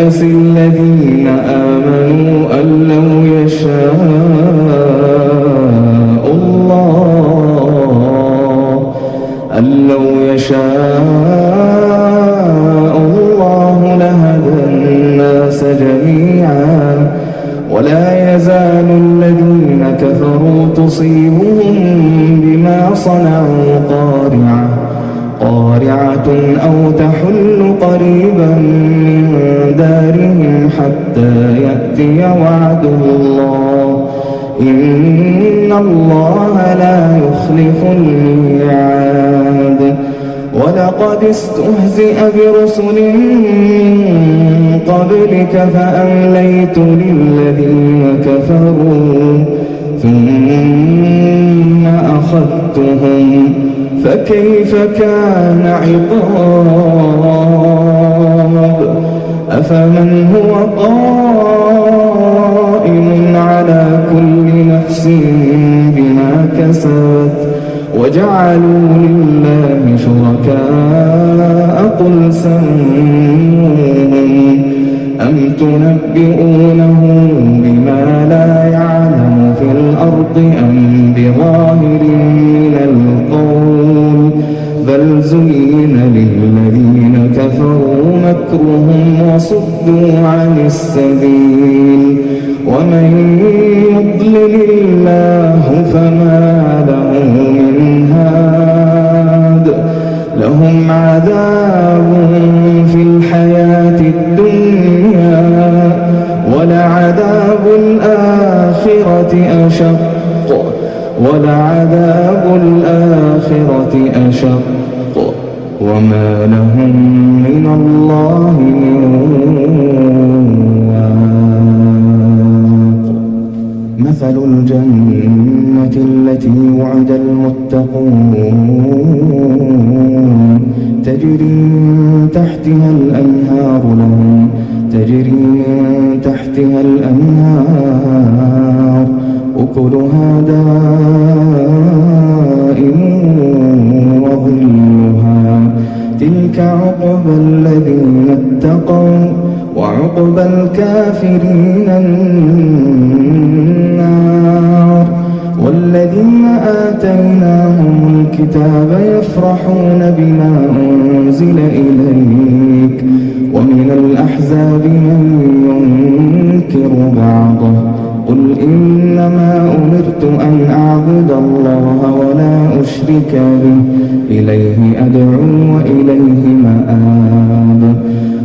أيحسب الذين آمنوا أن لو يشاء الله لهدى الناس جميعا ولا يزال الذين كفروا تصيبهم بما صنعوا قارعة أو تحل قريبا من دارهم حتى يأتي وعد الله إن الله لا يخلف الميعاد. ولقد استهزئ برسل من قبلك فأمليت للذين كفروا ثم أخذتهم فكيف كان عقاب. أفمن هو قائم على كل نفس بما كسبت وجعلوا لله شركاء قل سموهم أم تنبئونه بما لا يعلم في الأرض أم بظاهر من القول بل زين للذين كفروا مكرهم وصدوا عن السبيل ومن يضلل الله فما له من هاد. لهم عذاب في الحياة الدنيا ولعذاب الآخرة أشق وما لهم من الله من واق. مثل الجنة التي وعد المتقون تجري من تحتها الأنهار أكلها دائم وظلها تلك عقبى الذين اتقوا وعقبى الكافرين النار. والذين آتيناهم الكتاب يفرحون بما أنزل إليك ومن الأحزاب من ينكر بعضه قل إنما أمرت أن أعبد الله ولا أشرك به إليه أدعو وإليه مآب.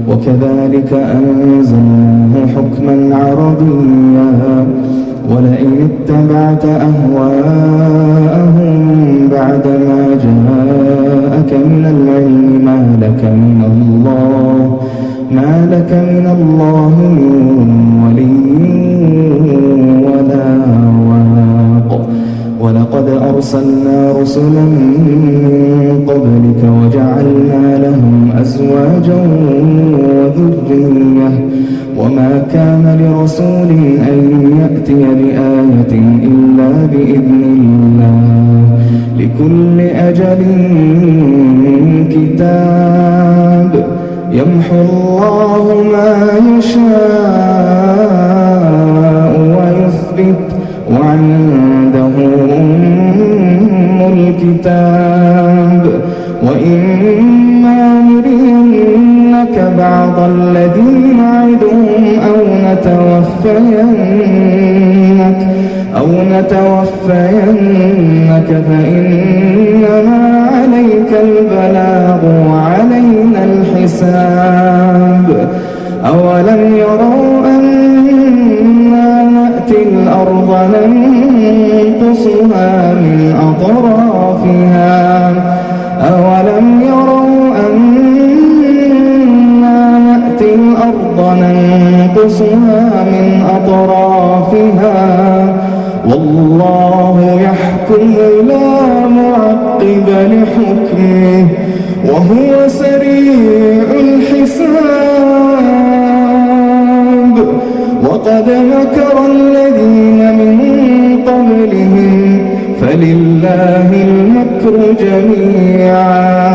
وكذلك أنزلناه حكما عربيا ولئن اتبعت أهواءهم بعدما جاءك من العلم ما لك من الله من ولي ولا واق. ولقد أرسلنا رسلا من قبلك وجعلنا لهم أزواجا وذرية وما كان لرسول أن يأتي بآية إلا بإذن الله لكل أجل كتاب يمحو الله ما يشاء ويثبت وعنده أم الكتاب. وإما نرينك بعض الذي نعدهم أو نتوفينك فإنما عليك البلاغ وعلينا الحساب. أولم يروا أنا نأتي الأرض ننقصها من أطرافها والله يحكم لا معقب لحكمه وهو سريع الحساب. وقد مكر الذين من قبلهم فلله المكر جميعا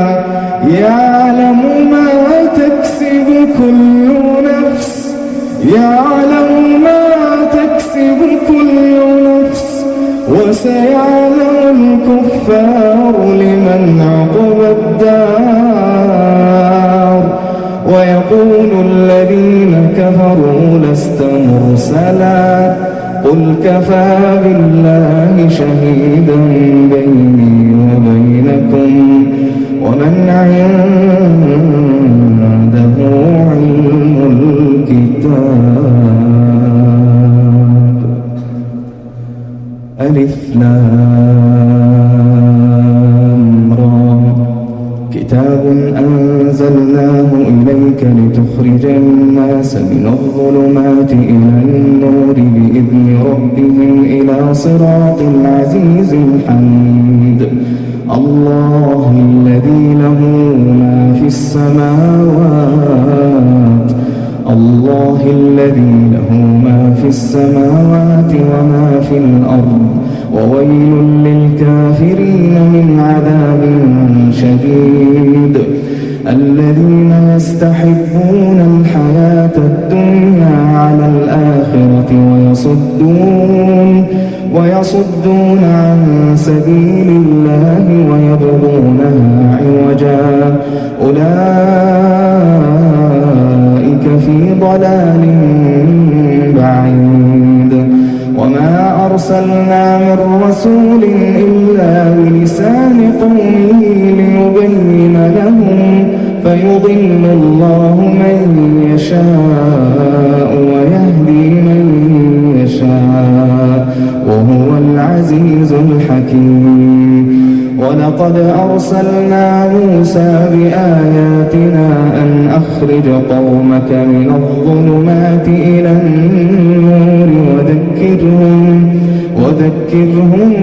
يعلم ما تكسب كل نفس يعلم ما تكسب كل نفس وسيعلم الكفار لمن عقبى الدار ويقول الذين كفروا لست مرسلا قل كفى بالله شهيدا بيني وبينكم ومن عنده علم الكتاب. ألف لام را كتاب أنزلناه إليك لتخرج الناس من الظلمات إلى النور بإذن ربهم إلى صراط العزيز الحميد الله الذي له ما في السماوات وما في الأرض وويل للكافرين من عذاب شديد الذين يستحبون الحياة الدنيا على الآخرة ويصدون عن سبيل الله ويبغونها عوجا أولئك في ضلال بعيد وما أرسلنا من رسول إلا بلسان قومه ليبين لهم فيضل الله من يشاء ويهدي من يشاء وهو العزيز الحكيم ولقد أرسلنا موسى بآياتنا أن أخرج قومك من الظلمات إلى النور وذكرهم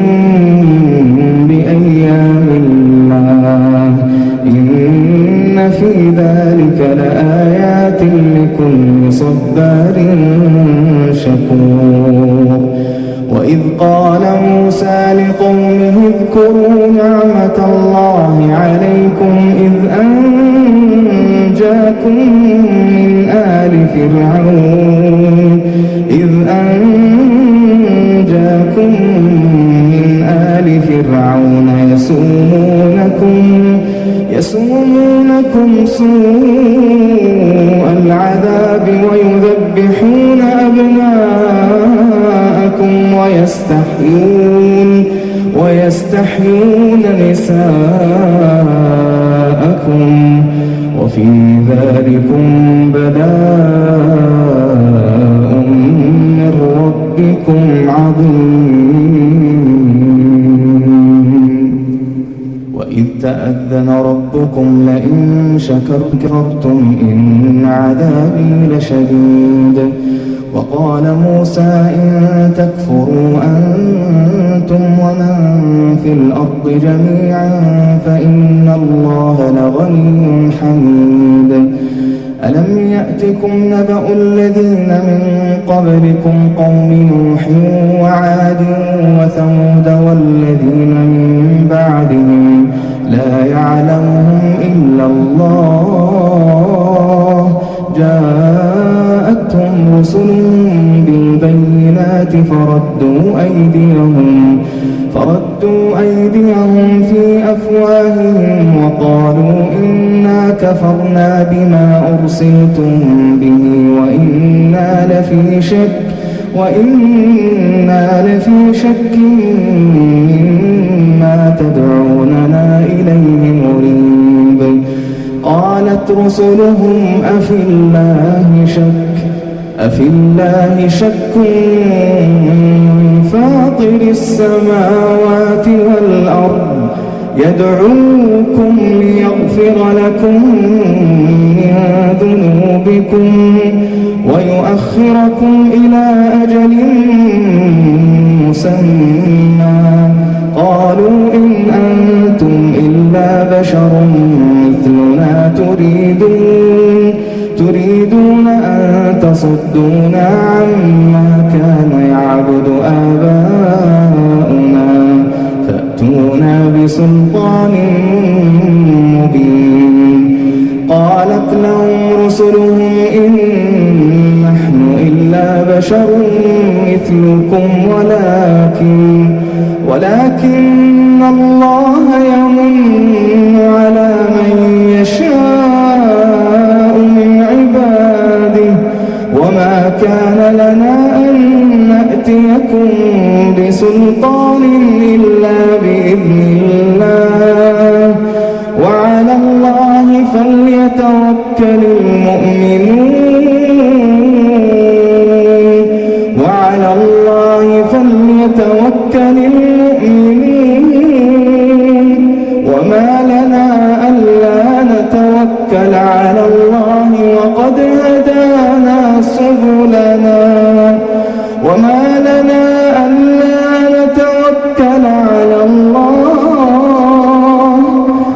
بأيام الله إن في ذلك لآيات لكل صبار شكور وإذ قال موسى لقومه اذكروا نعمة الله عليكم إذ أنجاكم من آل فرعون يسومونكم سوء العذاب ويذبحون أبناءكم ويستحيون نساءكم وفي ذلكم بلاء من ربكم عظيم وإذ تأذن ربكم لئن شكرتم إن عذابي لشديد وقال موسى إن تكفروا أنتم ومن في الأرض جميعا فإن الله لغني حميد ألم يأتكم نبأ الذين من قبلكم قوم نوح وعاد وثمود والذين من بعدهم لا يعلمهم إلا الله جاءتهم رسل بالبينات فردوا أيديهم في أفواههم وقالوا إنا كفرنا بما أرسلتم به وإنا لفي شك مما تدعوننا إليه مريب قالت رسلهم أفي الله شك فاطر السماوات والأرض يدعوكم ليغفر لكم من ذنوبكم ويؤخركم إلى أجل مسمى قالوا إن أنتم إلا بشر مثلنا تريدون أن تصدونا عما كان يعبد آباؤنا فأتونا بسلطان مبين قالت لهم رسلهم إن نحن بشر مثلكم ولكن الله يمن على من يشاء من عباده وما كان لنا أن نأتيكم بسلطان إلا بإذن الله وعلى الله فليتوكل المؤمنون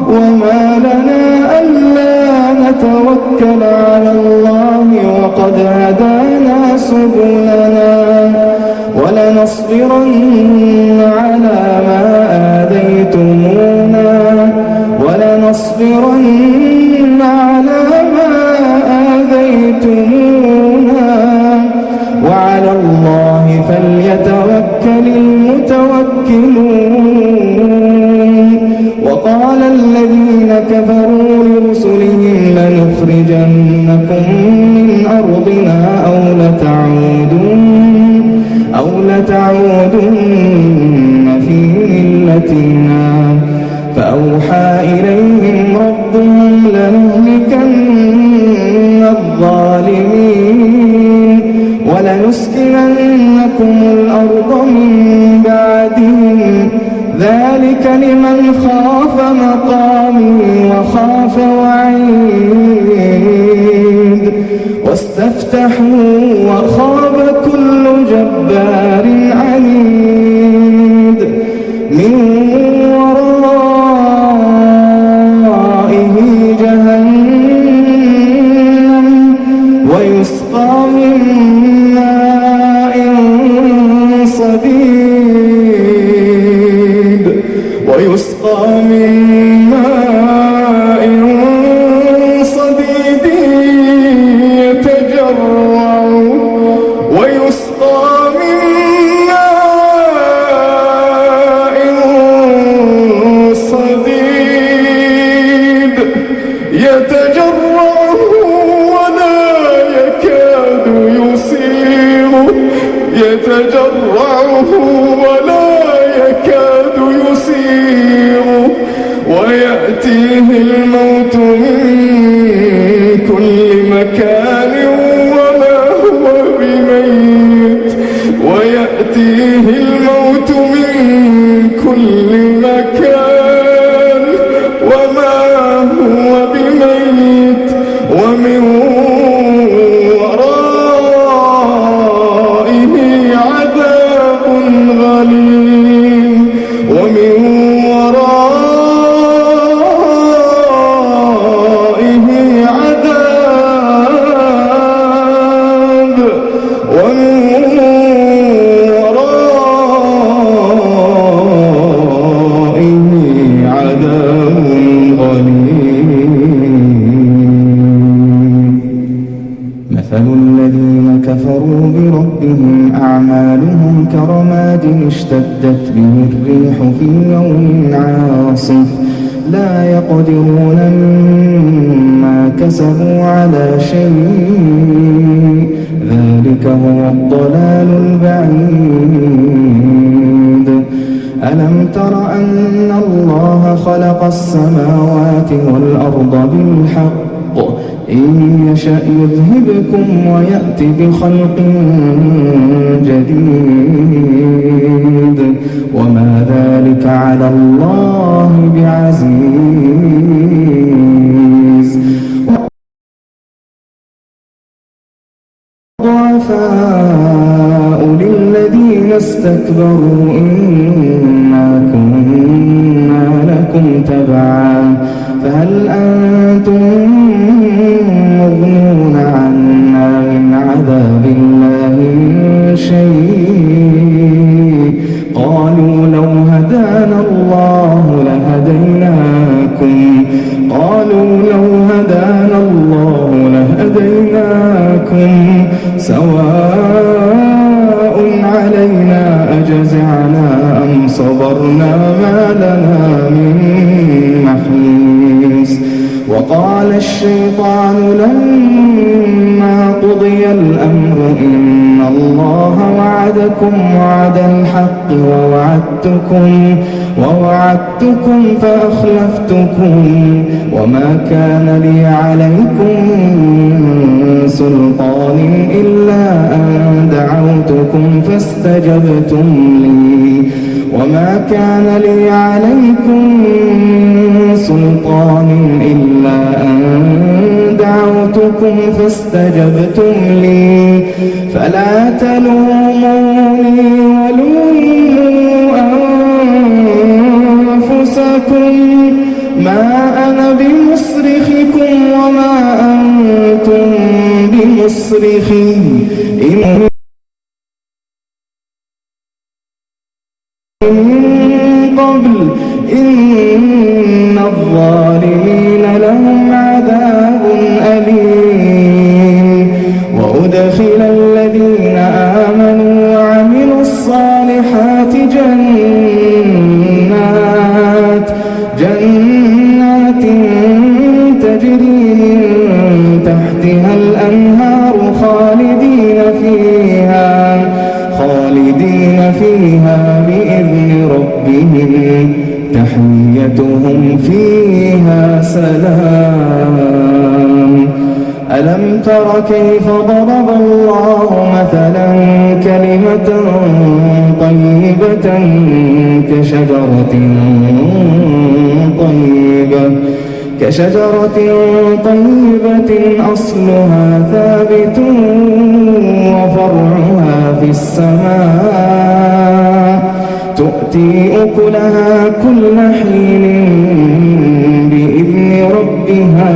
وما لنا ألا نتوكل على الله وقد هدانا سبلنا ولنصبرن على ما آذيتمونا وعلى الله فليتوكل المتوكلون. وقال الذين كفروا لرسلهم لنخرجنكم من أرضنا أو لتعودن في ملتنا فأوحى إليهم ربهم لنهلكن الظالمين ولنسكننكم الأرض من بعدهم ذلك لمن خاف مقامي وخاف وعيد واستفتحوا وخاب كل جبار عنيد من ورائه جهنم ويسقى من ماء صديد يتجرعه ولا يكاد يسيغه ويأتيه الموت من كل مكان وما هو بميت ومن ورائه عذاب غليظ مثل الذين كفروا بربهم أعمالهم كرماد اشتدت به الريح في يوم عاصف لا يقدرون مما كسبوا على شيء ذلك هو الضلال البعيد. ألم تر أن الله خلق السماوات والأرض بالحق إن يشأ يذهبكم ويأتي بخلق جديد وما ذلك على الله بعزيز. ضعفاء للذين استكبروا إنا كنا لكم تبعا فهل أنتم مغنون عنا من عذاب الله من شيء قالوا لو هدانا الله لهديناكم سواء علينا أجزعنا أم صبرنا ما لنا من محيص. وقال الشيطان لما قضي الأمر إن الله وعدكم وعد الحق ووعدتكم فأخلفتكم وما كان لي عليكم من سلطان إلا أن دعوتكم فاستجبتم لي وما كان لي عليكم من سلطان إلا أن دعوتكم فاستجبتم لي فلا تلوموني ولوموا أنفسكم ما أنا بمصرخكم وما أنتم بمصرخي من قبل إن الظالمين لهم عذاب أليم. وأدخل الذين آمنوا وعملوا الصالحات جنات تجري من تحتها الأنهار خالدين فيها بإذن ربهم تحيتهم فيها سلام. ألم تر كيف ضرب الله مثلا كلمة طيبة كشجرة طيبة أصلها ثابت وفرعها في السماء تؤتي أكلها كل حين بإذن ربها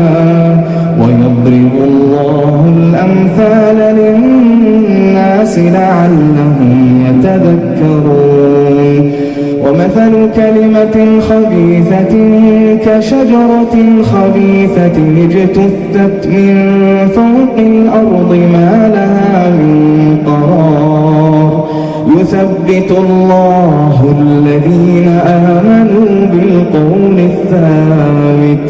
ويضرب الله الأمثال للناس لعلهم يتذكرون. ومثل كلمة خبيثة كشجرة خبيثة اجتثت من فوق الأرض ما لها من قرار يثبت الله الذين آمنوا بالقول الثابت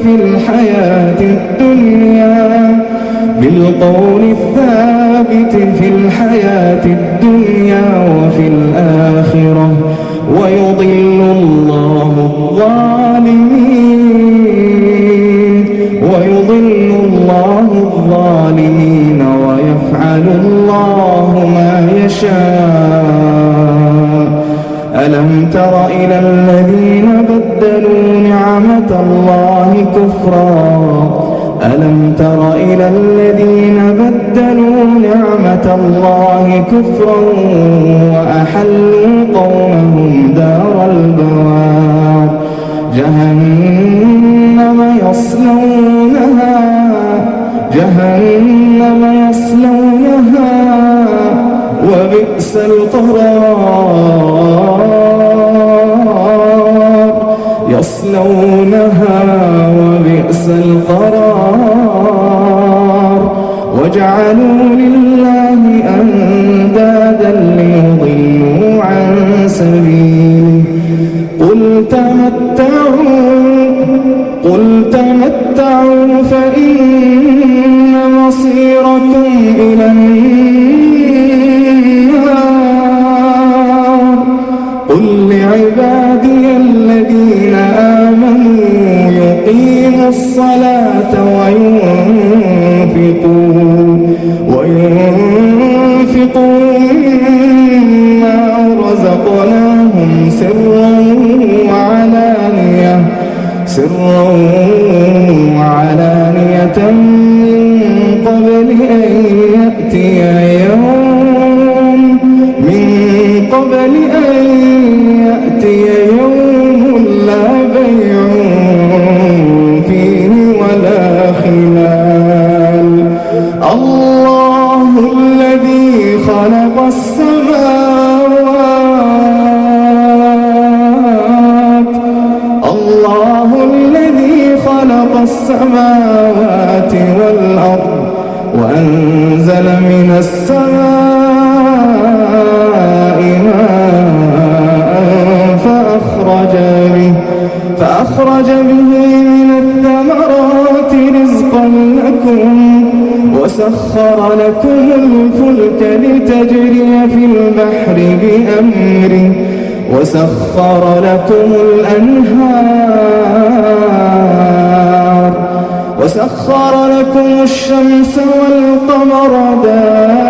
في الحياة الدنيا وفي الآخرة ويضل الله الظالمين ويفعل الله ما يشاء. ألم تر إلى الذين بدلوا نعمة الله كفرا وأحلوا قومهم دار البوار جهنم يصلونها وبئس القرار وجعلوا لله أندادا ليضلوا عن سبيله قل تمتعوا فإن مصيركم إلى النار قل لعبادي الذين آمنوا يقيموا الصلاة وينفقوا مما رزقناهم سرا وعلانية من قبل أن يأتي يوم لا بيع فيه ولا خلال. الله الذي خلق السماوات الله الذي خلق السماوات والأرض وأنزل من السماء ماء فأخرج به من الثمرات رزقا لكم وسخر لكم الفلك لتجري في البحر بأمره وسخر لكم الأنهار وسخر لكم الشمس والقمر دائبين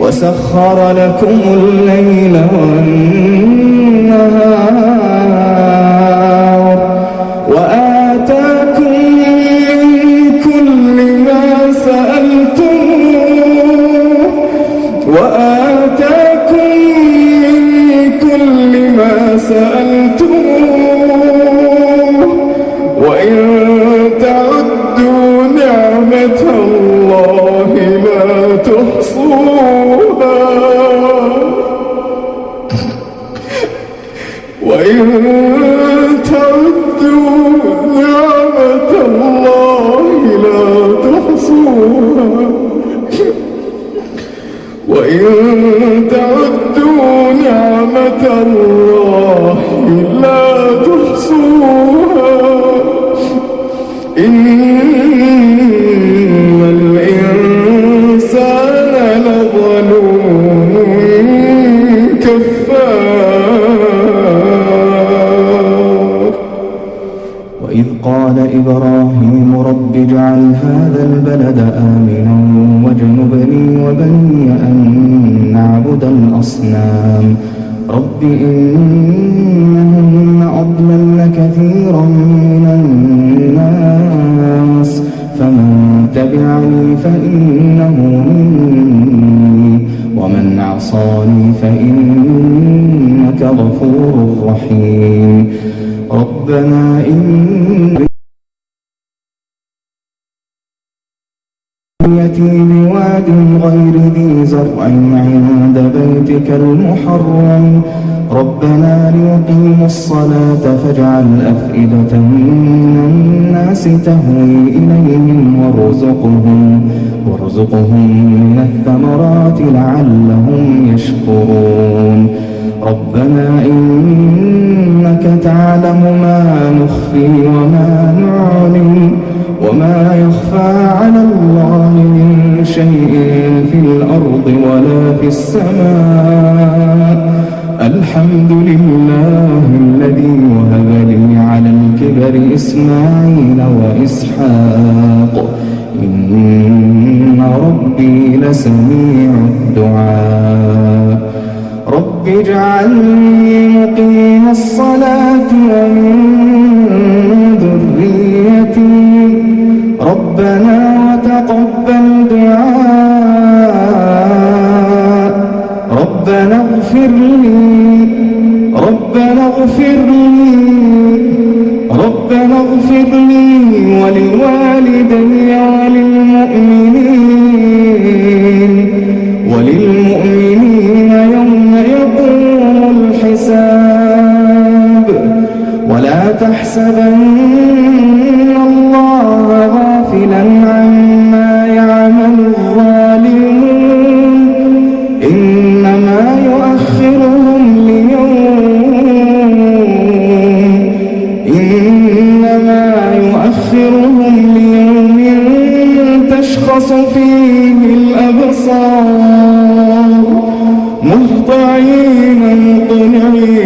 وسخر لكم الليل والنهار وآتاكم من كل ما سألتموه وإن تعدوا نعمة الله لا تحصوها وإن تعدوا نعمة الله لا تحصوها وإن تعدوا نعمة الله لا تحصوها إن الإنسان لظلوم كفار. وإذ قال إبراهيم رب اجعل هذا البلد آمنا واجنبني وبني أن نعبد الأصنام رب إنهن أضللن كثيرا من الناس فمن تبعني فإنه مني ومن عصاني فإنك غفور رحيم. ربنا بواد غير ذي زرع عند بيتك المحرم ربنا ليقيموا الصلاة فاجعل أفئدة من الناس تهوي إليهم وارزقهم من الثمرات لعلهم يشكرون. ربنا إنك تعلم ما نخفي وما نعلن وما يخفى على الله من شيء في الأرض ولا في السماء. الحمد لله الذي وهب لي على الكبر إسماعيل وإسحاق إن ربي لسميع الدعاء. رب اجعلني مقيم الصلاة ومن ذريتي ربنا وتقبل دعاء. ربنا اغفر لي ولوالدي وللمؤمنين يوم يقوم الحساب. ولا تحسبن الله غافلا عما يعمل الظالمون إنما يؤخرهم ليوم تشخص فيه الأبصار مهطعين مقنعي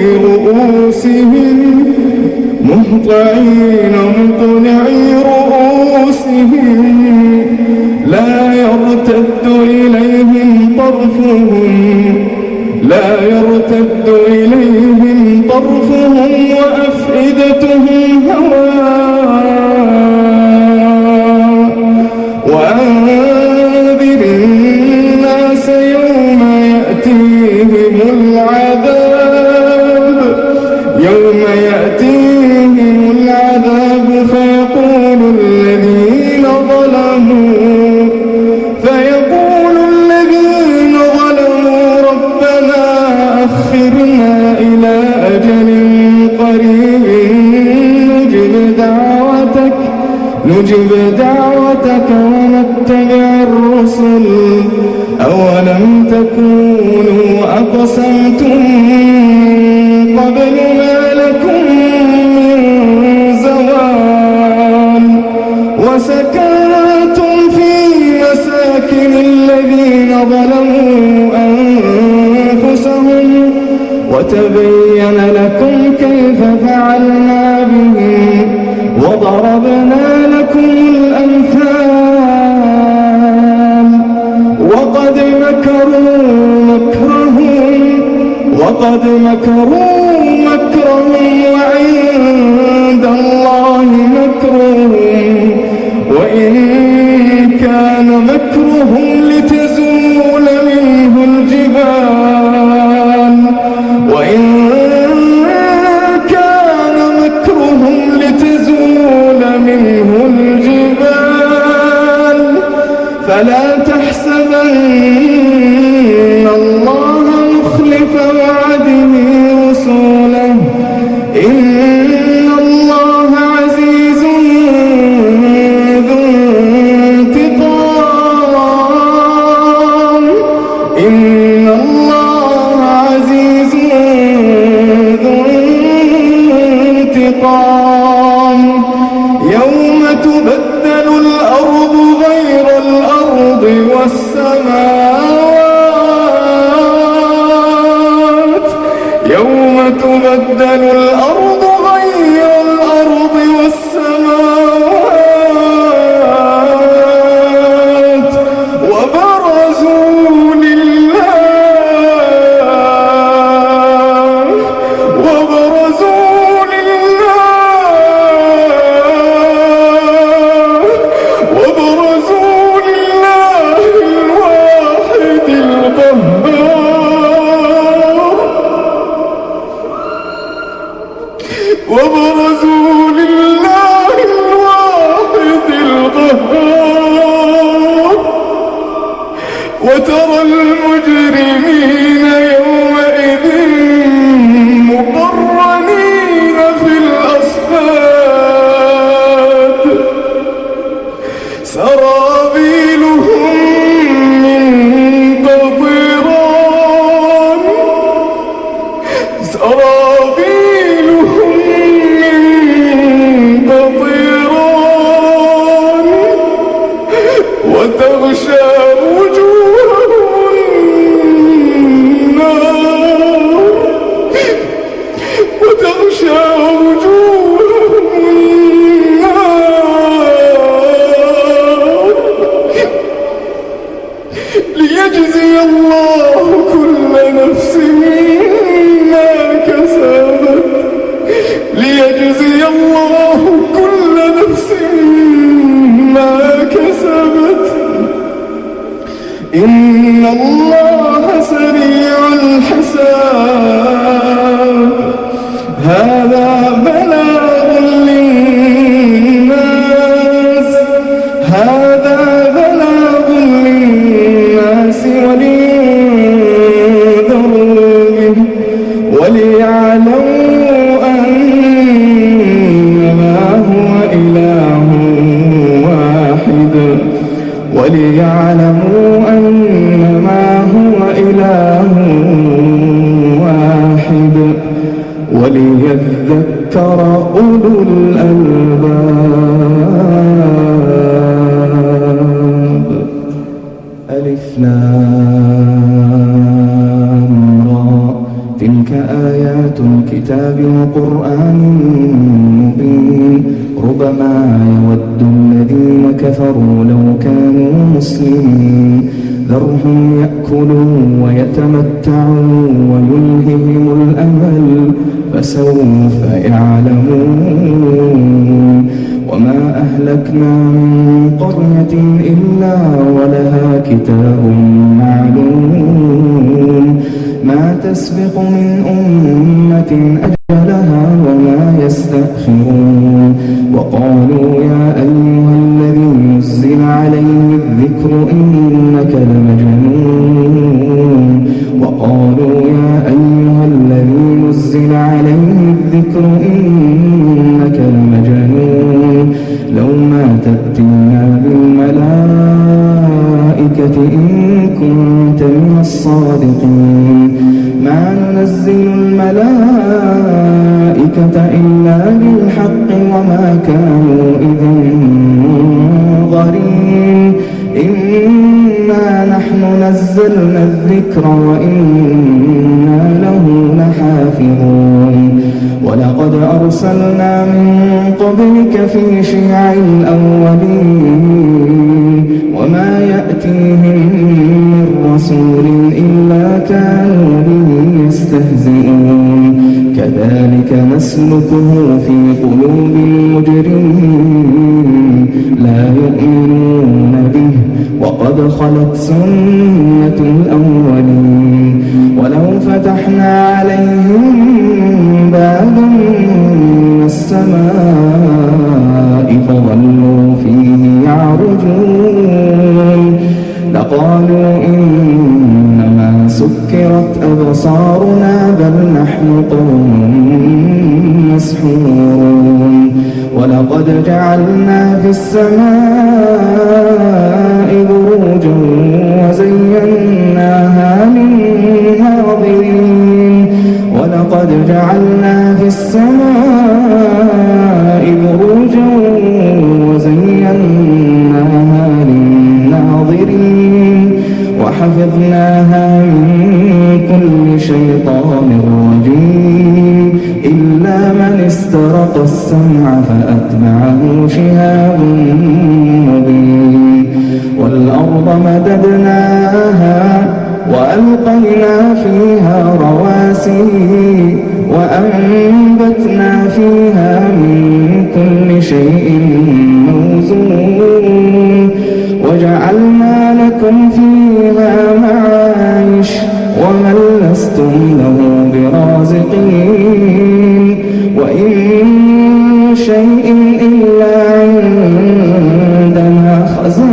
رؤوسهم لا يرتد إليهم طرفهم وأفئدتهم هواء. وأنذر الناس يوم يأتيهم العذاب فيقول الذين ظلموا ربنا أخرنا نجب دعوتك ونتبع الرسل أولم تكونوا أقسمتم من قبل ما لكم من زوال وسكنتم في مساكن الذين ظلموا أنفسهم وتبين لكم كيف فعلنا بهم وضربنا لكم الأمثال وقد مكروا مكرهم وعند الله مكرهم وإن كان مكرهم لتزول منه الجبال فلا تحسبن الله مخلف وعده رسوله إن الله عزيز ذو انتقام إن الله عزيز ذو انتقام يوم تبدل الأرض غير الأرض والسماوات يوم تبدل الأرض غير الأرض والسماوات وبرزوا لله الواحد القهار وترى المجرمين يومئذ مقرنين في الأصفاد سرابيلهم من قطران وتغشى وجوههم النار ليجزي الله كل نفس ما كسبت إن الله سريع الحساب هذا بلاغ للناس ولينذروا به وليعلموا أنما هو إله واحد وليذكر أولو الألباب ألف لام را تلك آيات الكتاب وقرآن مبين ربما يود الذين كفروا لو كانوا مسلمين ذرهم يأكلوا ويتمتعوا ويلههم الأمل فسوف يعلمون وما أهلكنا من قرية إلا ولها كتاب معلوم ما تسبق من أمة أجلها وما يستأخرون وقالوا يا أيها الذي نزل عليه الذكر إنك لمجنون وقالوا يا أيها الذي نزل عليه الذكر إنك لمجنون لو ما ائتنا بالملائكة إن كنت من الصادقين ما ننزل الملائكة إلا بالحق وما كانوا إذا منظرين إنا نحن نزلنا الذكر وإنا له لحافظون ولقد أرسلنا من قبلك في شيع الأولين وما يأتيهم من رسول إلا كانوا به يستهزئون كذلك نسلكه في قلوب المجرمين لا يؤمنون به وقد خلت سنة الأولين ولو فتحنا عليهم بابا من السماء فظلوا فيه يعرجون لقالوا إنما سكرت أبصارنا بل نحن قوم مسحورون ولقد جعلنا في السماء بروجا وزيناها للناظرين ولقد جعلنا في السماء بروجا وزيناها للناظرين وحفظناها من كل شيطان رجيم إلا من استرق السمع فأتبعه شهاب مبين والأرض مددناها وألقينا فيها رواسي وأنبتنا فيها من كل شيء موزون وجعلنا لكم فيها معايش ومن لستم له برازقين وإن من شيء إلا عندنا خزائنه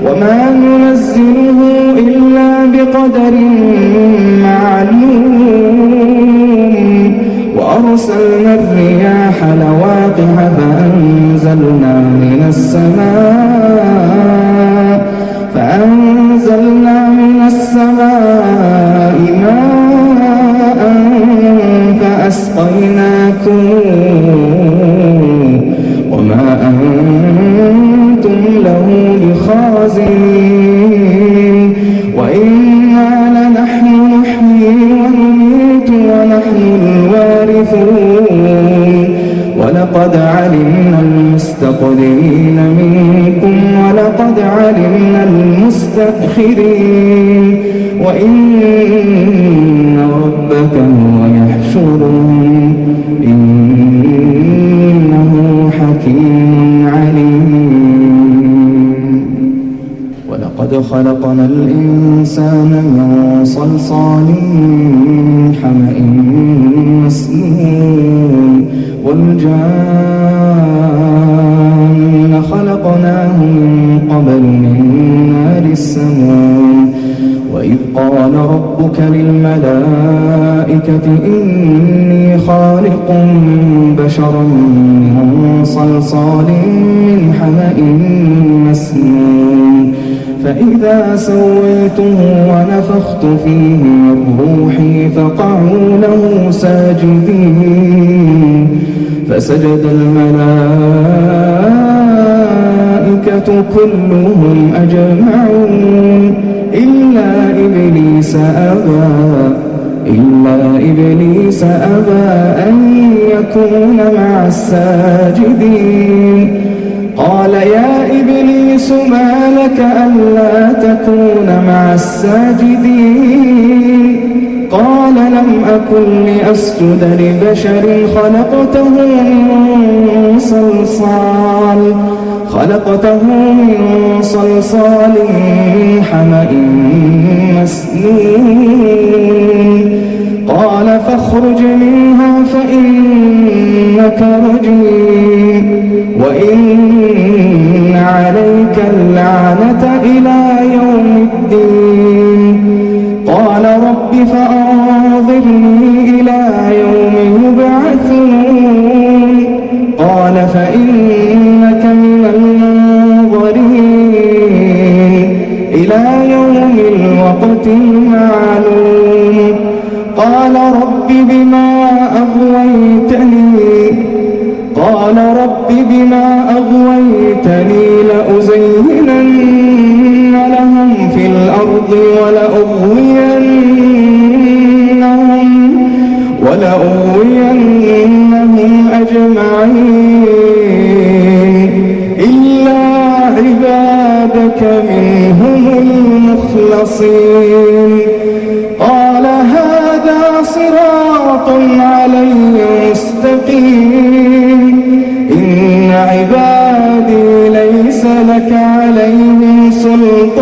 وما ننزله إلا بقدر معلوم وأرسلنا الرياح لواقح فأنزلنا من السماء ماء فأسقيناكم وما أنتم له بخازنين وإنا لنحن نحيي ونميت ونحن الوارثون ولقد علمنا المستقدمين منكم ولقد علمنا المستأخرين وإن ربك هو يحشرهم إنه حكيم عليم ولقد خلقنا الإنسان من صلصال من حمأ مسنون والجان خلقناه من قبل من نار السموم وإذ قال ربك للملائكة إني خالق بشرا من صلصال من حمأ مسنون فإذا سويته ونفخت فيه من روحي فقعوا له ساجدين فسجد الملائكة كلهم أجمعون إلا إبليس أبى أن يكون مع الساجدين قال يا إبليس ما لك ألا تكون مع الساجدين قال لم أكن لأسجد لبشر خلقته من صلصال من حمأ مسنون قال فاخرج منها فإنك رجيم وإن عليك اللعنة إلى يوم الدين قال رب فأنظرني إلى يوم يبعثون قال وقت معلوم قال رب بما أغويتني لأزينن لهم في الأرض ولأغوينهم أجمعين إلا عبادك منهم المخلصين قال هذا صراط علي مستقيم إن عبادي ليس لك عليهم سلطان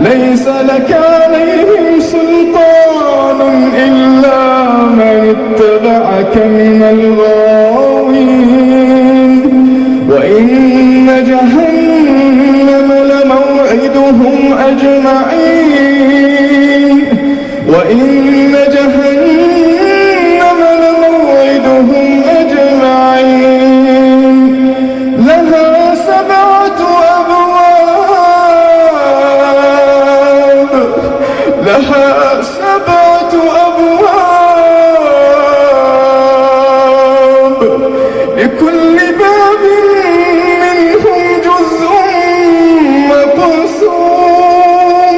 ليس لك عليهم سلطان إلا من اتبعك من الغاوين وإن جهنم لموعدهم أجمعين لها 7 أبواب لكل باب منهم جزء مقسوم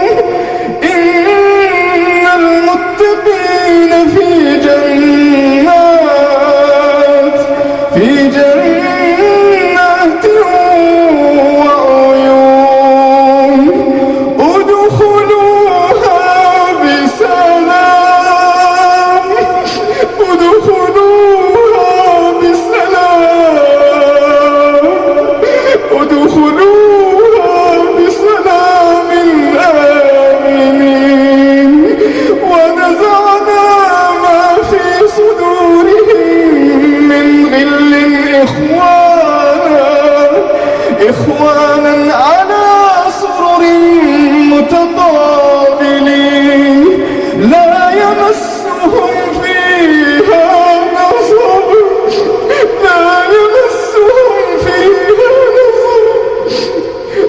إن المتقين في جنات وعيون ادخلوها بسلام آمنين ونزعنا ما في صدورهم من غل إخوانا على سرر متقابلين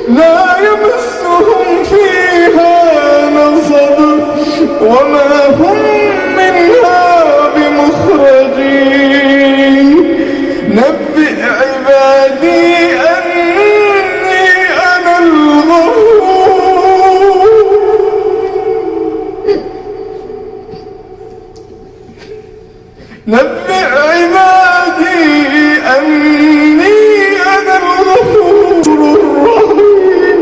لا يمسهم فيها نصب وما هم منها بمخرجين نبئ عبادي أني أنا الغفور نبئ عبادي أني أنا الغفور الرحيم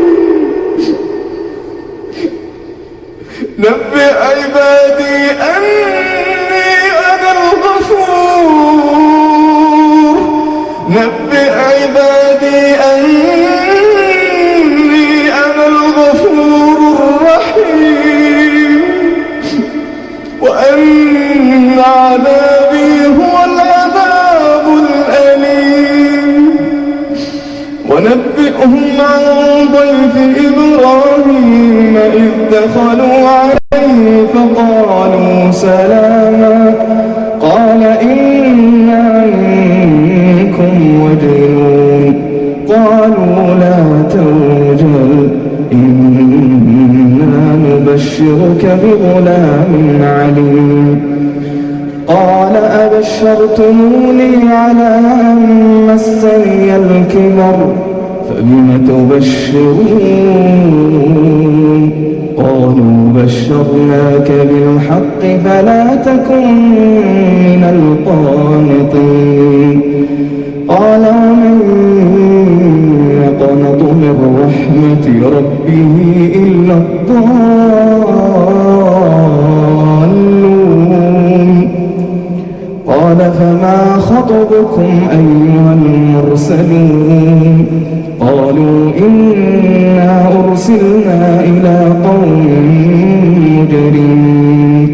نبئ عبادي أني أنا الغفور نبئ عبادي أني أنا الغفور الرحيم وأن عذابي هو العذاب الأليم ونبئهم عن ضيف إبراهيم إذ دخلوا عليه فقالوا سلاما قال إنا منكم وجلون قالوا لا توجل إنا نبشرك بغلام عليم قال أبشرتموني على أن مسني الكبر فبم تبشرون قالوا بشرناك بالحق فلا تكن من القانطين قال ومن يقنط من رحمة ربه إلا الضالون قال فما خطبكم أيها المرسلون قالوا إنا أرسلنا إلى قوم مجرمين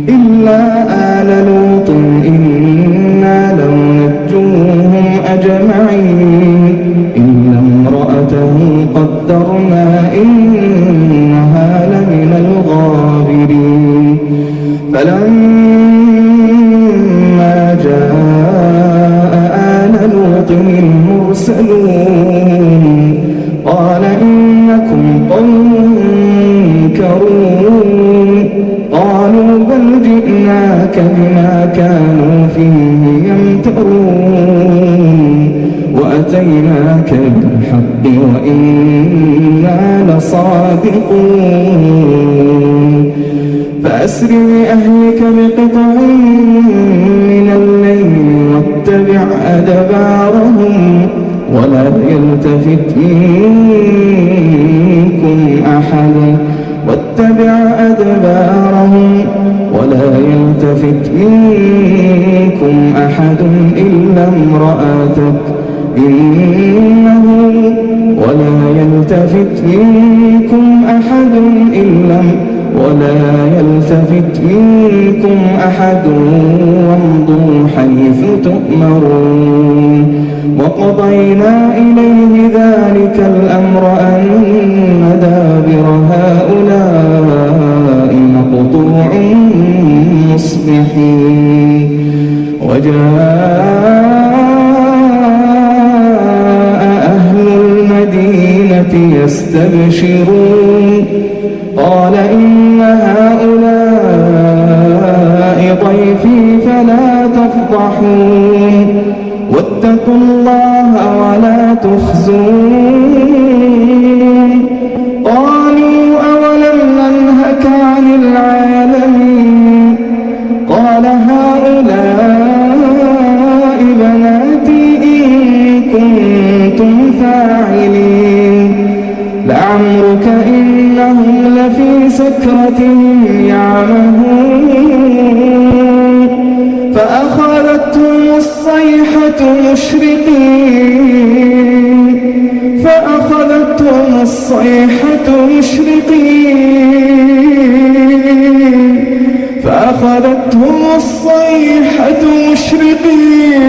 إلا آل لوط إنا لننجوهم أجمعين إلا امرأته قدرنا إنها لمن الغابرين فلما المرسلون قال إنكم قوم منكرون قالوا بل جئناك بما كانوا فيه يمترون وأتيناك بالحق وإنا لصادقون فأسر بأهلك بقطع من الليل واتبع أدبارهم ولا يلتفت منكم أحد واتبع أدبارهم ولا يلتفت منكم أحد إلا امرأتك إنه ولا يلتفت منكم أحد وامضوا حيث تؤمرون وقضينا إليه ذلك الأمر أن دابر هؤلاء مقطوع مصبحين وجاء أهل المدينة يستبشرون قال إن هؤلاء ضيفي فلا تفضحون واتقوا الله ولا تخزون قالوا أولم ننهك عن العالمين قال هؤلاء بناتي إن كنتم فاعلين لعمرك إنهم لفي سكرتهم يعمهون فأخذتهم الصيحة مشرقين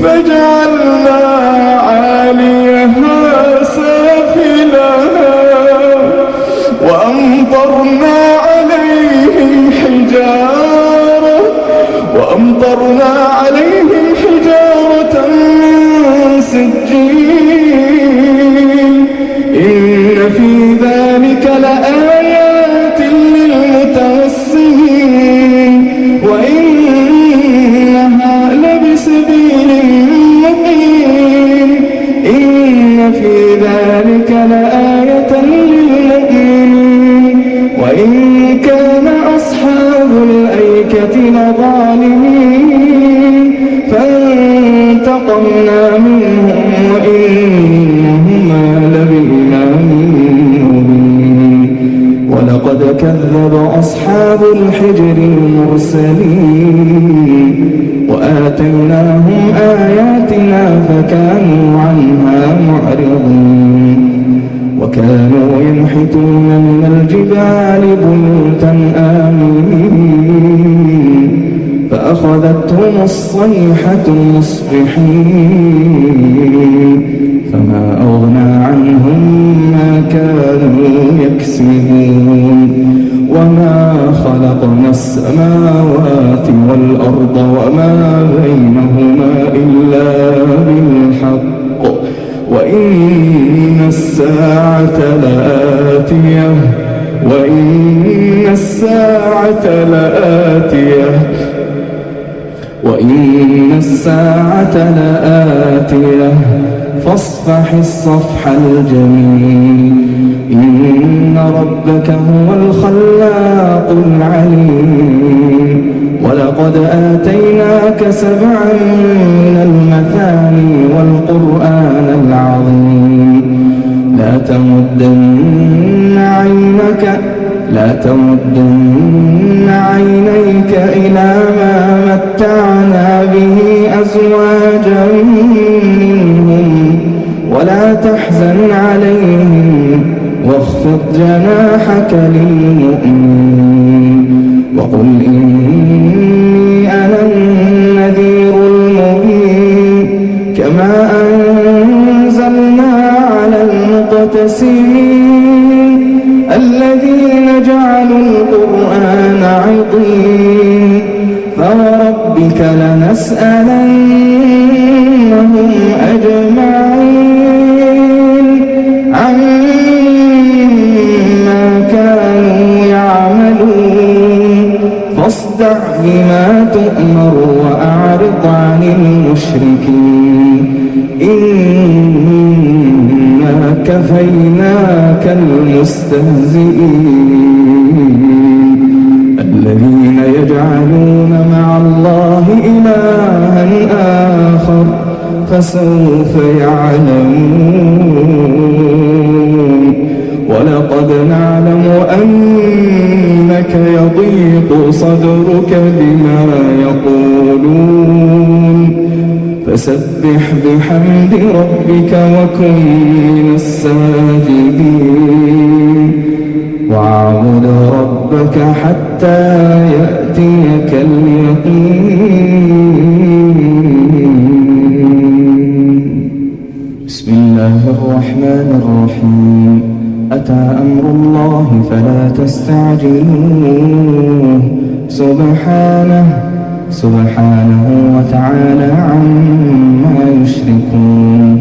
فجعلنا عاليها سافلها وأمطرنا عليهم حجارة من سجيل إن في ذلك لآيات للمتوسمين وإنها لبسبيل مقيم إن في ذلك لآية للمؤمنين وإن كان أصحاب الأيكة لظالمين فانتقمنا منهم وإنهما لبإمام مبين ولقد كذب أصحاب الحجر المرسلين وآتيناهم آياتنا فكانوا عنها معرضين وكانوا ينحتون من الجبال بيوتا آمنين فأخذتهم الصيحة مصبحين فما أغنى عنهم ما كانوا يكسبون وما خلقنا السماوات والأرض وما بينهما إلا بالحق وإن الساعة لآتية فاصفح الصفح الجميل إن ربك هو الخلاق العليم ولقد آتيناك 7 من المثاني والقرآن العظيم لا تمدن عينيك إلى ما متعنا به أزواجا منهم ولا تحزن عليهم واخفض جناحك للمؤمنين وقل إني أنا النذير المبين كما أنزلنا على المقتسمين الذين جعلوا القرآن عضين فوربك ربك لنسألنهم أجمعين عما كانوا يعملون فاصدع بما تؤمر وأعرض عن المشركين إنا كفيناك المستهزئين الذين يجعلون مع الله إلها آخر فسوف يعلمون ولقد نعلم أنك يضيق صدرك بما يقولون فسبح بحمد ربك وكن من الساجدين واعبد ربك حتى يأتيك اليقين. بسم الله الرحمن الرحيم أتى أمر الله فلا تستعجلوه سبحانه وتعالى عما يشركون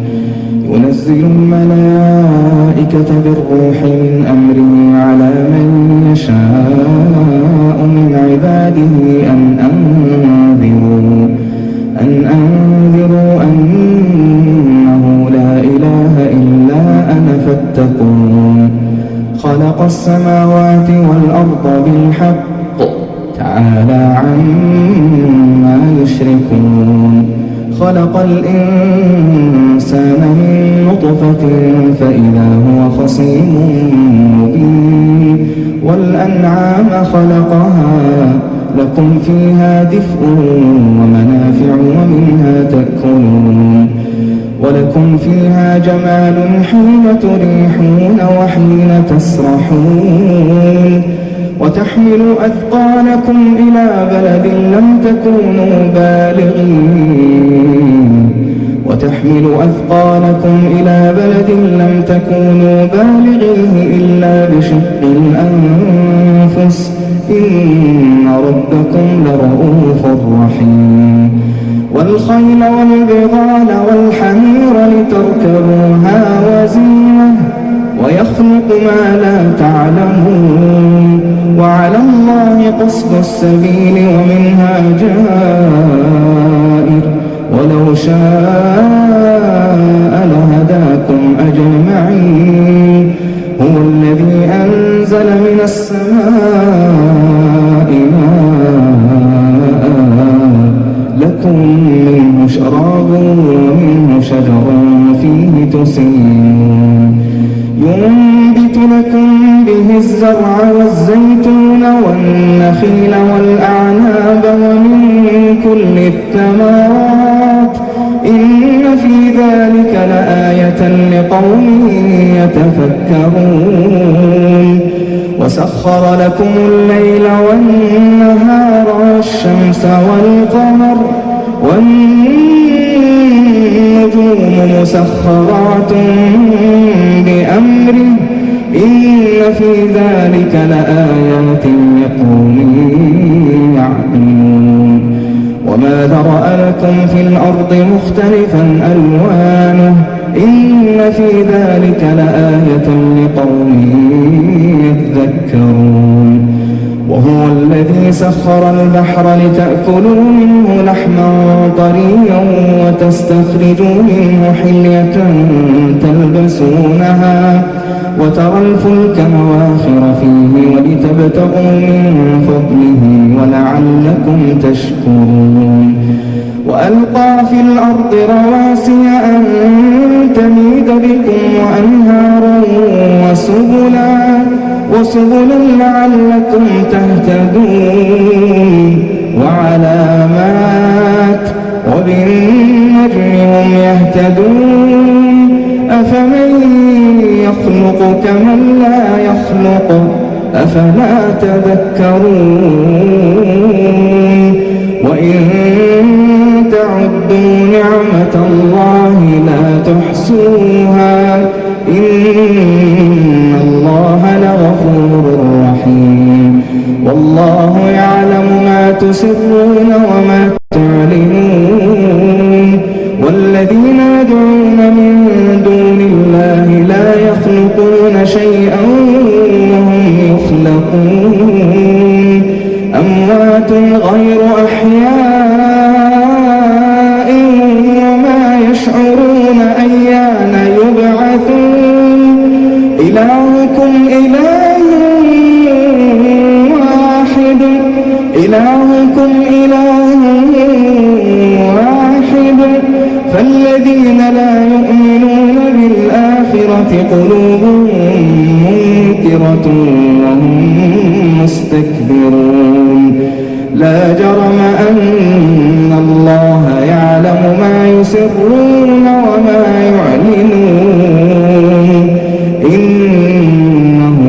ينزل الملائكة بالروح من أمره على من يشاء من عباده أن أنذروا أنه لا إله إلا أنا فاتقون خلق السماوات والأرض بالحق تعالى عما يشركون خلق الإنسان من نطفة فإذا هو خصيم مبين والأنعام خلقها لكم فيها دفء ومنافع ومنها تأكلون ولكم فيها جمال حين تريحون وحين تسرحون وتحمل أثقالكم إلى بلد لم تكونوا بالغيه إلا بشق الأنفس إن ربكم لرؤوف رحيم والخيل والبغال والحمير لتركبوها وزينة ويخلق ما لا تعلمون وعلى الله قصد السبيل ومنها جائر ولو شاء لهداكم أجمعين هو الذي أنزل من السماء ماء لكم منه شراب ومنه شجر فيه تسيمون ينبت لكم به الزرع والزيتون والنخيل والأعناب ومن كل الثمرات إن في ذلك لآية لقوم يتفكرون وسخر لكم الليل والنهار والشمس والقمر والنجوم مسخرات بأمره إن في ذلك لآيات لقوم يعقلون وما ذرأ لكم في الأرض مختلفا ألوانه إن في ذلك لآية لقوم يذكرون وهو الذي سخر البحر لتأكلوا منه لحما طريا وتستخرجوا منه حلية تلبسونها وترى الفلك مواخر فيه ولتبتغوا من فضله ولعلكم تشكرون وألقى في الأرض رواسي أن تميد بكم وأنهارا وسبلا لعلكم تهتدون وعلامات وبالنجم هم يهتدون أفمن يخلق كمن لا يخلق أفلا تذكرون وإن تعدوا نعمة الله لا تحصوها إن الله لغفور رحيم والله يعلم ما تسرون وما إلهكم إله واحد إلهكم إله واحد فالذين لا يؤمنون بالآخرة قلوبهم منكرة وهم مستكبرون لا جرم أن الله يعلم ما يسرون وما يعلنون إنه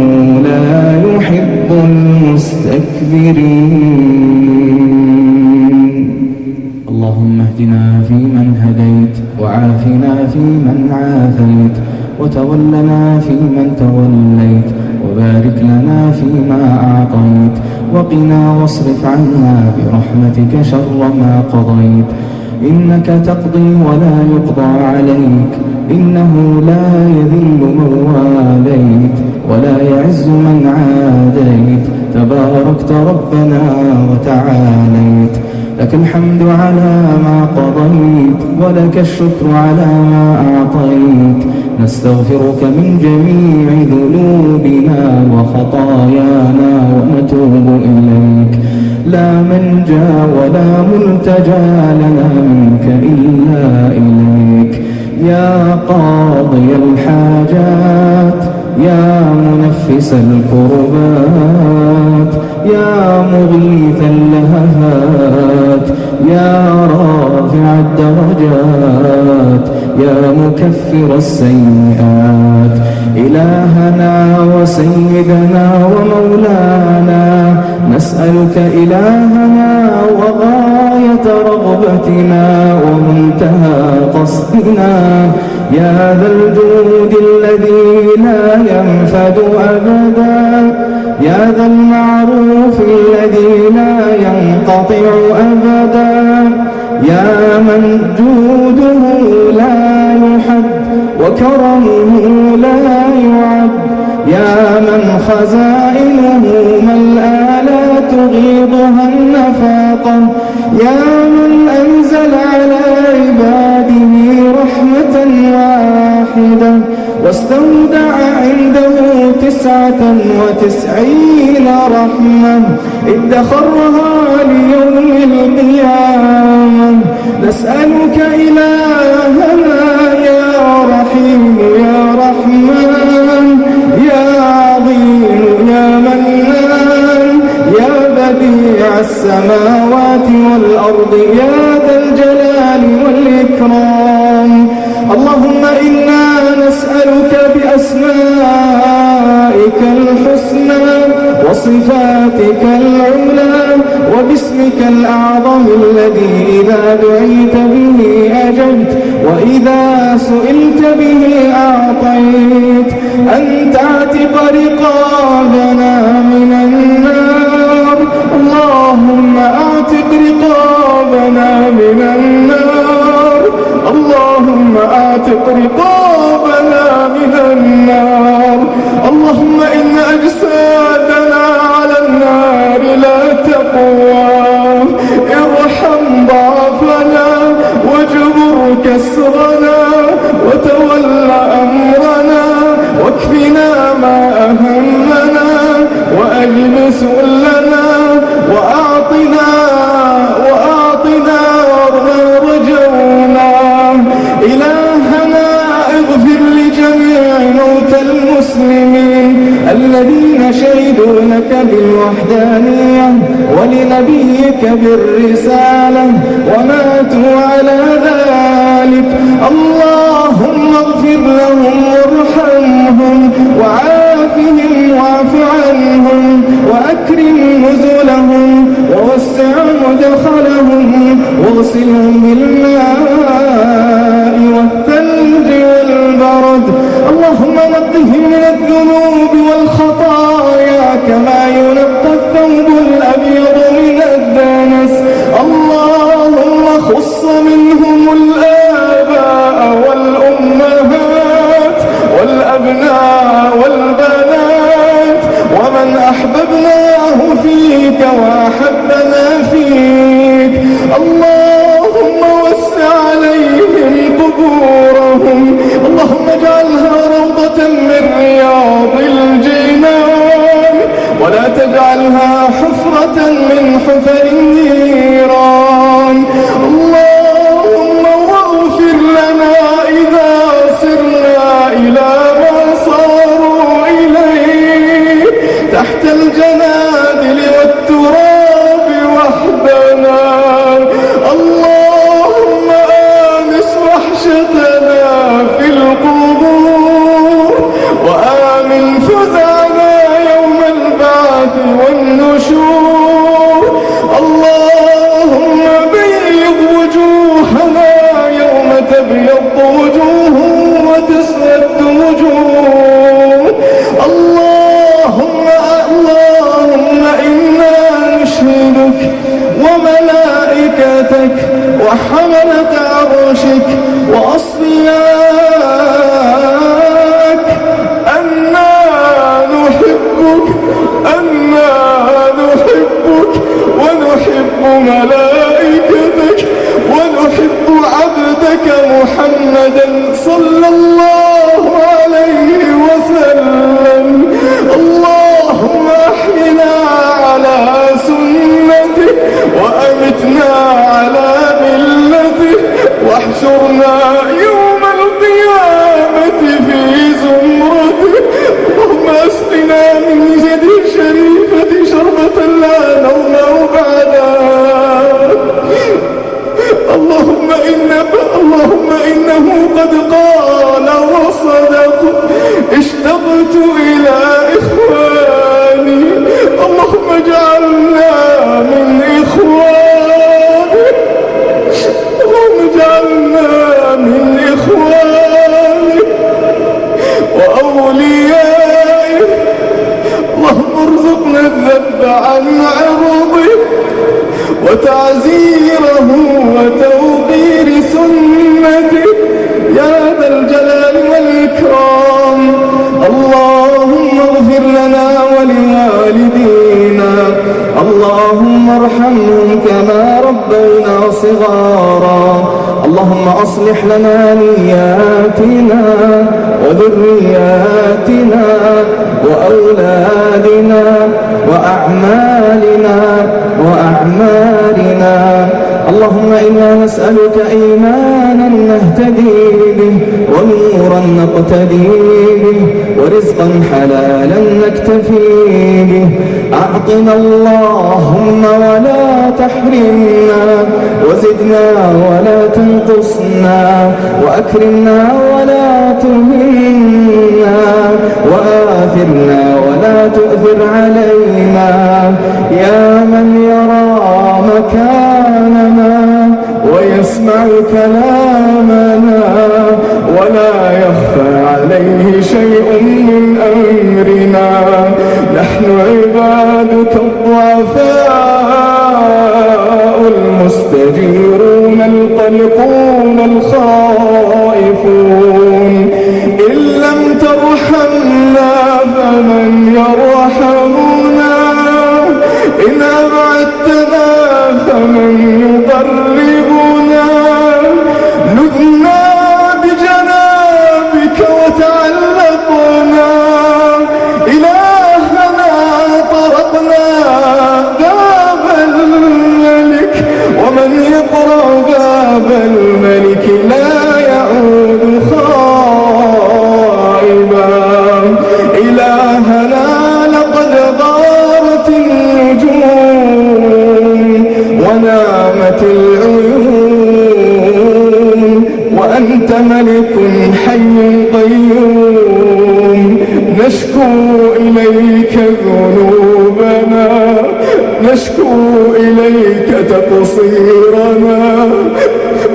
لا يحب المستكبرين اللهم اهدنا فيمن هديت وعافنا فيمن عافيت وتولنا فيمن توليت وبارك لنا فيما أعطيت وقنا واصرف عنا برحمتك شر ما قضيت إنك تقضي ولا يقضى عليك إنه لا يذل من واليت ولا يعز من عاديت تباركت ربنا وتعاليت لك الحمد على ما قضيت ولك الشكر على ما أعطيت نستغفرك من جميع ذنوبنا وخطايانا ونتوب إليك لا منجا ولا ملتجا لنا منك إلا إليك يا قاضي الحاجات يا منفس الكربات يا مغيث اللهفات يا رافع الدرجات يا مكفر السيئات إلهنا وسيدنا ومولانا نسألك إلهنا وغاية رغبتنا ومنتهى قصدنا يا ذا الجود الذي لا ينفد أبدا يا ذا المعروف الذي لا ينقطع أبدا يا من جوده لا يحد وكرمه لا يعد يا من خزائنه ملأى لا تغيضها النفاقة يا من أنزل على عباده رحمة واحدة واستودع عنده 99 رحمة ادخرها ليوم القيامة نسألك إلهنا يا رحيم يا رحمن يا عظيم يا منان يا بديع السماوات والأرض يا ذا الجلال والإكرام اللهم إنا نسألك بأسمائك الحسنى وصفاتك العلى وباسمك الأعظم الذي إذا دعيت به أجبت وإذا سئلت به أعطيت أن تعتق رقابنا من النار اللهم أعتق رقابنا من النار اللهم أعتق رقابنا من النار اللهم إن أجسادنا على النار لا تقوى ارحم ضعفنا واجبر كسرنا وتول أمرنا واكفنا ما أهمنا وأجب سؤلنا وأعطنا ما رجونا إلهنا اغفر لجميع موتى المسلمين الذين شهدوا لك بالوحدانية ولنبيك بالرسالة وماتوا على ذلك اللهم اغفر لهم وارحمهم وعافهم واعف عنهم وأكرم نزلهم ووسع مدخلهم واغسلهم بالماء والثلج والبرد اللهم نقهم من الذنوب والخطايا كما ينقى الثوب الأبيض من الدنس اللهم خص منهم الآباء والأمهات والأبناء والبنات ومن أحببناه فيك وأحبنا فيك اللهم وسع عليهم قبورهم اللهم اجعلها روضة من رياض واجعلها حفرة من حفر النيران. اللهم واغفر لنا إذا صرنا إلى ما صاروا إليه تحت الجنادل والتراب وحدنا. اللهم آنس وحشتنا في القبور وآمن فزعنا يوم البعث والنشور. اللهم بيض وجوهنا يوم تبيض وجوه وتسود وجوه. اللهم إنا نشهدك وملائكتك وحملة عرشك وأصفياءك أنا نحبك ونحب ملائكتك ونحب عبدك محمدا صلى الله عليه وسلم. اللهم احينا على سنته وأمتنا على ملته واحشرنا يوم القيامة في زمرته. اللهم اسقنا من يده الشريفة شربة لا نظمأ بعدها. اللهم إنه قد قال وصدق اشتقت إلى إخواني. اللهم اجعلنا من إخواني. اللهم اجعلنا من إخواني وأوليائي. اللهم ارزقنا الذب عن عرضه وتعزيره وتوقير سنته يا ذا الجلال والإكرام. اللهم اغفر لنا ولوالدينا. اللهم ارحمهم كما ربونا صغارا. اللهم أصلح لنا نياتنا وذرياتنا وأولادنا وأعمالنا. اللهم إنا نسألك إيمانا نهتدي به ونورا نقتدي به ورزقا حلالا نكتفي به. أعطنا اللهم ولا تحرمنا وزدنا ولا تنقصنا وأكرمنا ولا تهنا وآثرنا ولا تؤثر علينا. يا من يرى مكاننا ويسمع كلامنا ولا يخفى عليه شيء من أمرنا. نحن عبادك الضعفاء المستجيرون القلقون الخائفون. إن لم ترحمنا فمن يرحمنا؟ إن أبعدتنا فمن يقربنا؟ لذنا بجنابك وتعلقنا. إلهنا طرقنا باب الملك ومن يقرأ باب الملك لا يعود خائبا. إلهنا لقد غارت النجوم ونامت العيون وأنت ملك حي قيوم. نشكو إليك ذنوبنا، نشكو إليك تقصيرنا،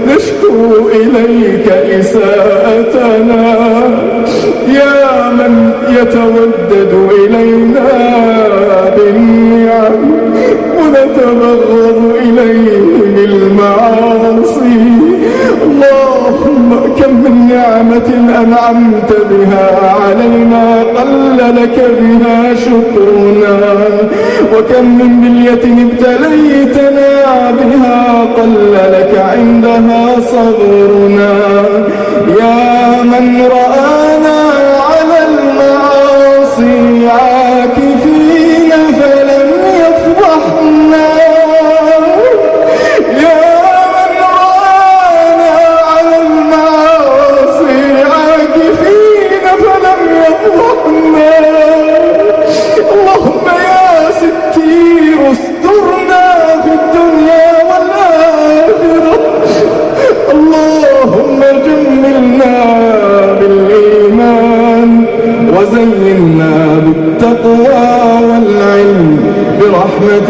نشكو إليك إساءتنا. يا من يتودد إلينا بالنعم ونتبغض إليه بالمعاصي. اللهم كم من نعمة أنعمت بها علينا قل لك بها شكرنا، وكم من بلية ابتليتنا بها قل لك عندها صبرنا. يا من رآنا على المعاصي عاكفين فلم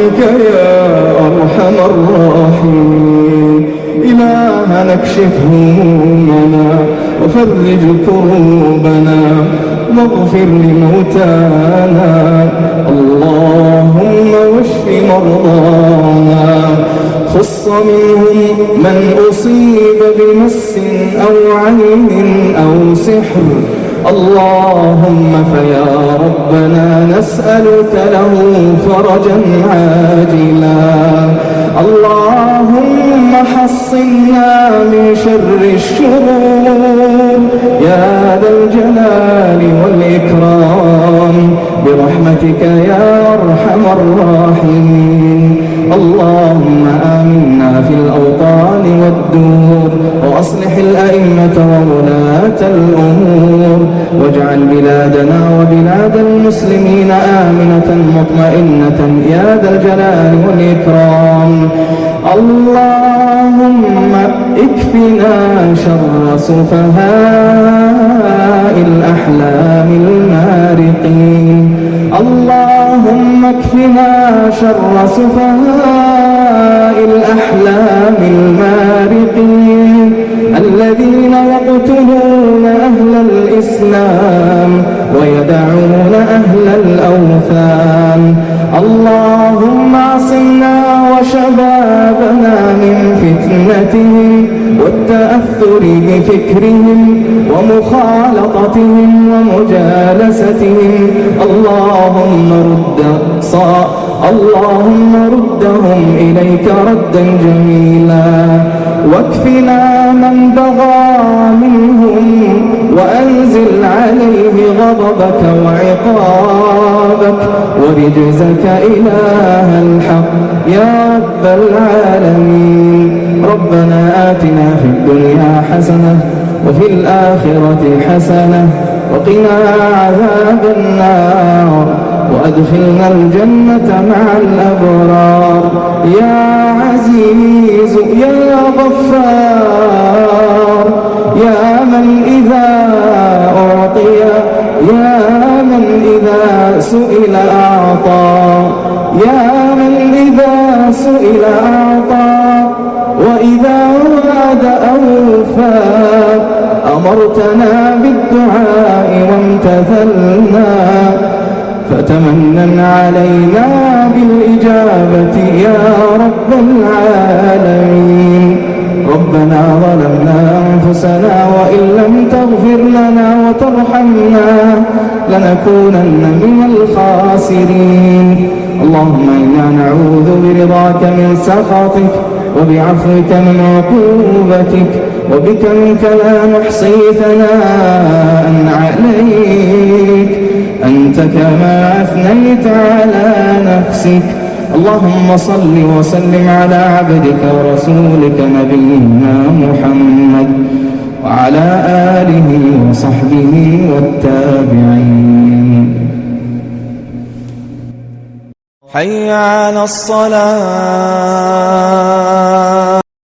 برحمتك يا أرحم الراحمين. إلهنا اكشف همومنا وفرج كروبنا واغفر لموتانا، اللهم واشف مرضانا، خص منهم من أصيب بمس أو عين أو سحر، اللهم فيا ربنا نسألك له فرجا عاجلا، اللهم حصنا من شر الشرور يا ذا الجلال والإكرام برحمتك يا أرحم الراحمين. اللهم آمنا في الأوطان والدور وأصلح الأئمة وولاة الأمور، واجعل بلادنا وبلاد المسلمين آمنة مطمئنة يا ذا الجلال والإكرام. اللهم اكفنا شر سفهاء الأحلام المارقين، اللهم اكفنا شر سفهاء الأحلام المارقين الذين يقتلون أهل الإسلام ويدعون أهل الأوثان. اللهم اعصمنا وشبابنا من فتنتهم والتأثر بفكرهم ومخالطتهم ومجالستهم، اللهم ردهم إليك ردا جميلا، واكفنا من بغى منهم وأنزل عليه غضبك وعقابك ورجزك إله الحق يا رب العالمين. ربنا آتنا في الدنيا حسنة وفي الآخرة حسنة وقنا عذاب النار، وأدخلنا الجنة مع الأبرار يا عزيز يا غفار، يا من إذا أعطي، يا من إذا سئل أعطى، يا من إذا سئل أعطى، وإذا وعد أوفى. أمرتنا بالدعاء وامتثلنا، فتمنن علينا بالإجابة يا رب العالمين. ربنا ظلمنا أنفسنا وإن لم تغفر لنا وترحمنا لنكونن من الخاسرين. اللهم إنا نعوذ برضاك من سخطك وبعفوك من عقوبتك، وبك منك لا نحصي ثناء عليك أنت كما أثنيت على نفسك. اللهم صل وسلم على عبدك ورسولك نبينا محمد وعلى آله وصحبه والتابعين. حي على الصلاة.